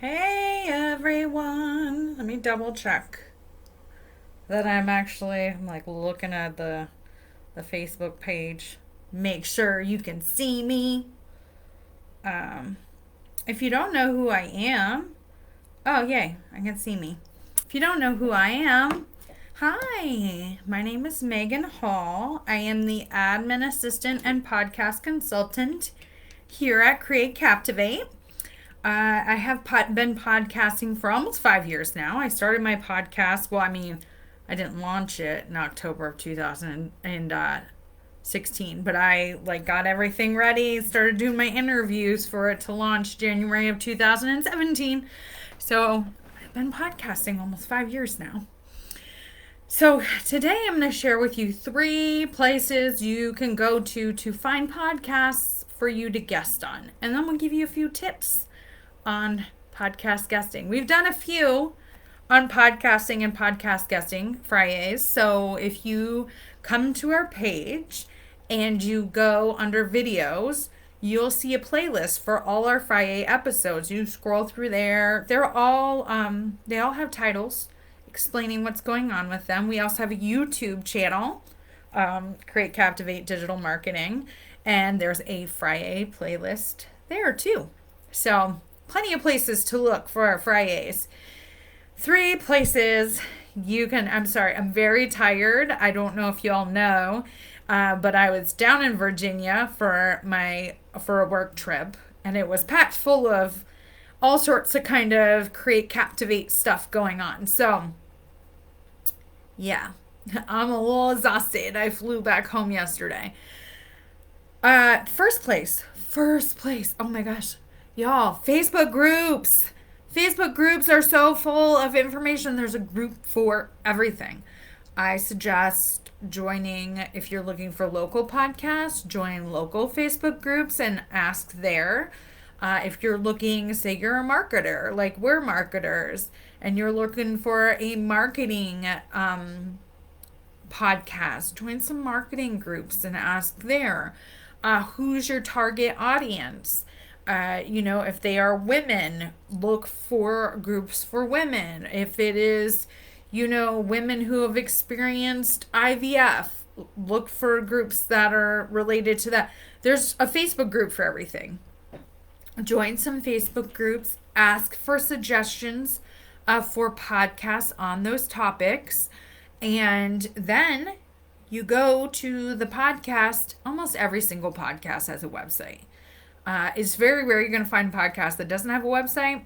Hey everyone! Let me double check that I'm like looking at the Facebook page. Make sure you can see me. Um, if you don't know who I am, oh yay, I can see me. If you don't know who I am, hi, my name is Megan Hall. I am the admin assistant and podcast consultant here at Create Captivate. I have been podcasting for almost 5 years now. I started my podcast. Well, I mean, I didn't launch it in October of 2016, but I like got everything ready, started doing my interviews for it to launch January of 2017. So I've been podcasting almost 5 years now. So today I'm going to share with you 3 places you can go to find podcasts for you to guest on. And then we'll give you a few tips on podcast guesting. We've done a few on podcasting and podcast guesting FriYAYs. So if you come to our page and you go under videos, you'll see a playlist for all our FriYAY episodes. You scroll through there. They all have titles explaining what's going on with them. We also have a YouTube channel, Create Captivate Digital Marketing, and there's a FriYAY playlist there too. So plenty of places to look for our FriYAYs. 3 places I'm sorry, I'm very tired. I don't know if y'all know, but I was down in Virginia for a work trip, and it was packed full of all sorts of kind of Create Captivate stuff going on. So yeah, I'm a little exhausted. I flew back home yesterday. First place. Oh my gosh, y'all, Facebook groups. Facebook groups are so full of information. There's a group for everything. I suggest joining, if you're looking for local podcasts, join local Facebook groups and ask there. If you're looking, say you're a marketer, like we're marketers, and you're looking for a marketing podcast, join some marketing groups and ask there. Who's your target audience? If they are women, look for groups for women. If it is, women who have experienced IVF, look for groups that are related to that. There's a Facebook group for everything. Join some Facebook groups, ask for suggestions for podcasts on those topics, and then you go to the podcast. Almost every single podcast has a website. It's very rare you're going to find a podcast that doesn't have a website.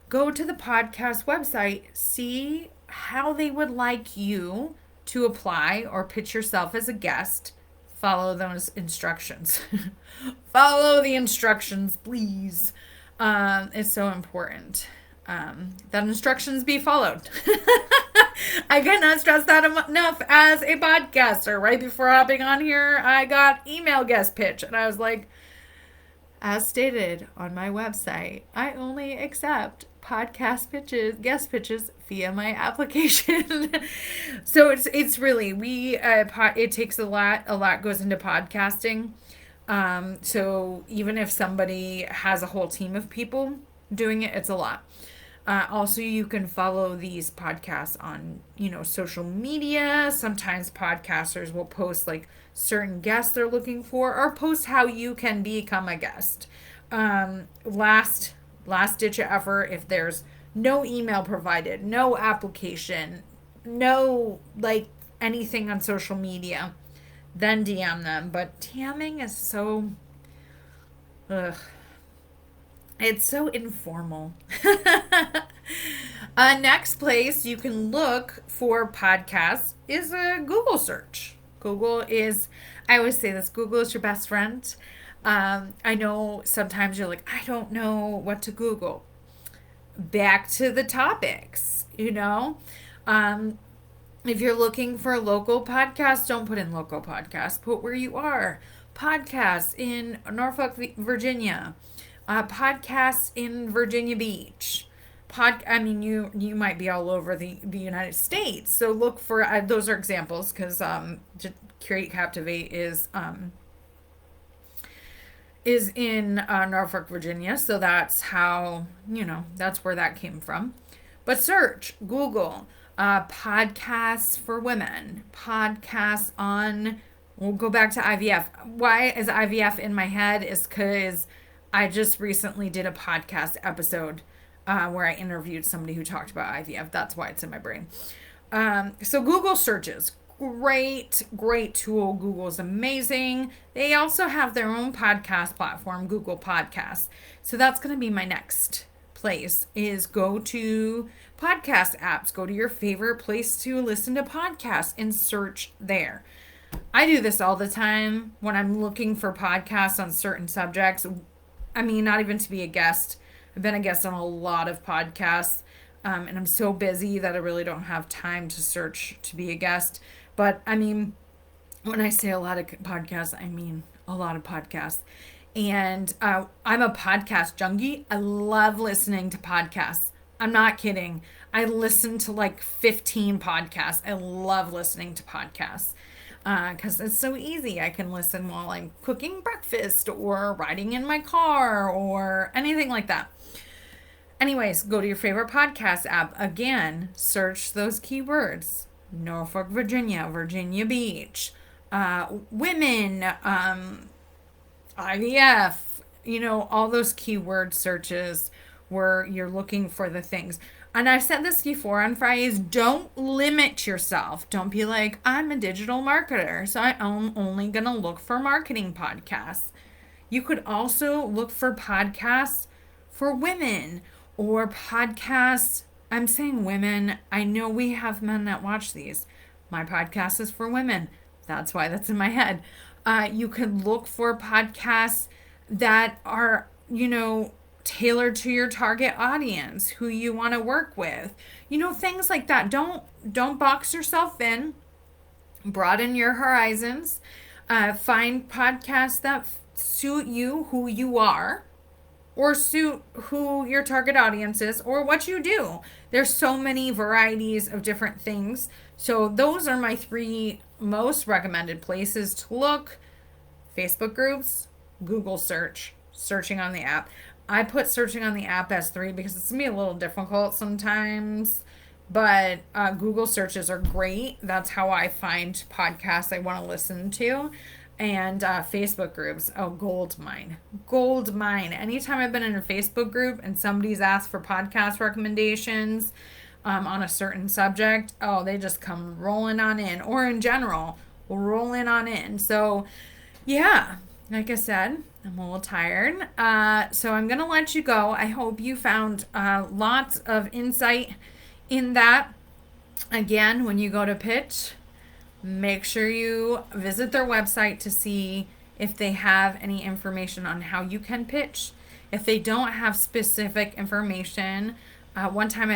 Go to the podcast website, see how they would like you to apply or pitch yourself as a guest. Follow those instructions. Follow the instructions, please. It's so important that instructions be followed. I cannot stress that enough as a podcaster. Right before hopping on here, I got email guest pitch, and I was like, as stated on my website, I only accept podcast pitches, guest pitches via my application. So it's really it takes a lot. A lot goes into podcasting. So even if somebody has a whole team of people doing it, it's a lot. Also, you can follow these podcasts on, social media. Sometimes podcasters will post like certain guests they're looking for, or post how you can become a guest. Last ditch effort, if there's no email provided, no application, no like anything on social media, then DM them. But DMing is so, ugh. It's so informal. Next place you can look for podcasts is a Google search. I always say this, Google is your best friend. I know sometimes you're like, I don't know what to Google. Back to the topics, If you're looking for a local podcast, don't put in local podcast. Put where you are. Podcasts in Norfolk, Virginia. Podcasts in Virginia Beach. You might be all over the United States. So look for those are examples because Create Captivate is in Norfolk, Virginia. So that's how, that's where that came from. But search, Google, podcasts for women, podcasts on, we'll go back to IVF. Why is IVF in my head? Is because I just recently did a podcast episode where I interviewed somebody who talked about IVF. That's why it's in my brain. So Google searches, great tool. Google's amazing. They also have their own podcast platform, Google Podcasts. So that's going to be my next place is go to podcast apps, go to your favorite place to listen to podcasts and search there. I do this all the time when I'm looking for podcasts on certain subjects. I mean, not even to be a guest. I've been a guest on a lot of podcasts, and I'm so busy that I really don't have time to search to be a guest. But I mean, when I say a lot of podcasts, I mean a lot of podcasts. And I'm a podcast junkie. I love listening to podcasts. I'm not kidding. I listen to like 15 podcasts. I love listening to podcasts because it's so easy. I can listen while I'm cooking breakfast or riding in my car or anything like that. Anyways, go to your favorite podcast app. Again, search those keywords. Norfolk, Virginia, Virginia Beach, women, IVF, all those keyword searches where you're looking for the things. And I've said this before on Fridays, don't limit yourself. Don't be like, I'm a digital marketer, so I'm only going to look for marketing podcasts. You could also look for podcasts for women or podcasts. I'm saying women. I know we have men that watch these. My podcast is for women. That's why that's in my head. You can look for podcasts that are, tailored to your target audience, who you want to work with. Things like that. Don't box yourself in. Broaden your horizons. Find podcasts that suit you, who you are, or suit who your target audience is or what you do. There's so many varieties of different things. So those are my 3 most recommended places to look. Facebook groups, Google search, searching on the app. I put searching on the app as 3 because it's going to be a little difficult sometimes. But Google searches are great. That's how I find podcasts I want to listen to. And Facebook groups. Oh, gold mine. Gold mine. Anytime I've been in a Facebook group and somebody's asked for podcast recommendations on a certain subject, oh, they just come rolling on in. Or in general, rolling on in. So, yeah, like I said, I'm a little tired. So I'm going to let you go. I hope you found lots of insight in that. Again, when you go to pitch, make sure you visit their website to see if they have any information on how you can pitch. If they don't have specific information, one time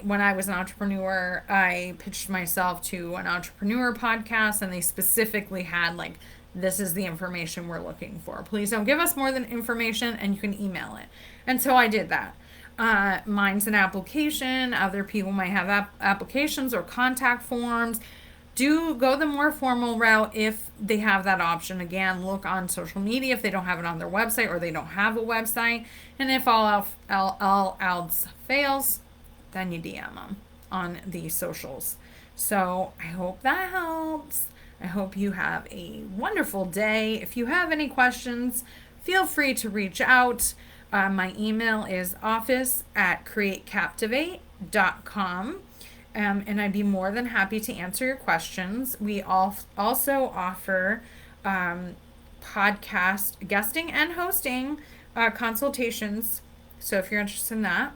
when I was an entrepreneur, I pitched myself to an entrepreneur podcast and they specifically had like, this is the information we're looking for. Please don't give us more than information and you can email it. And so I did that. Mine's an application. Other people might have applications or contact forms. Do go the more formal route if they have that option. Again, look on social media if they don't have it on their website or they don't have a website. And if all else fails, then you DM them on the socials. So I hope that helps. I hope you have a wonderful day. If you have any questions, feel free to reach out. My email is office@createcaptivate.com. And I'd be more than happy to answer your questions. We also offer podcast guesting and hosting consultations. So if you're interested in that,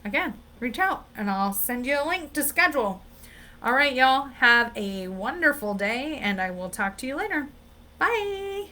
again, reach out and I'll send you a link to schedule. All right, y'all, have a wonderful day and I will talk to you later. Bye.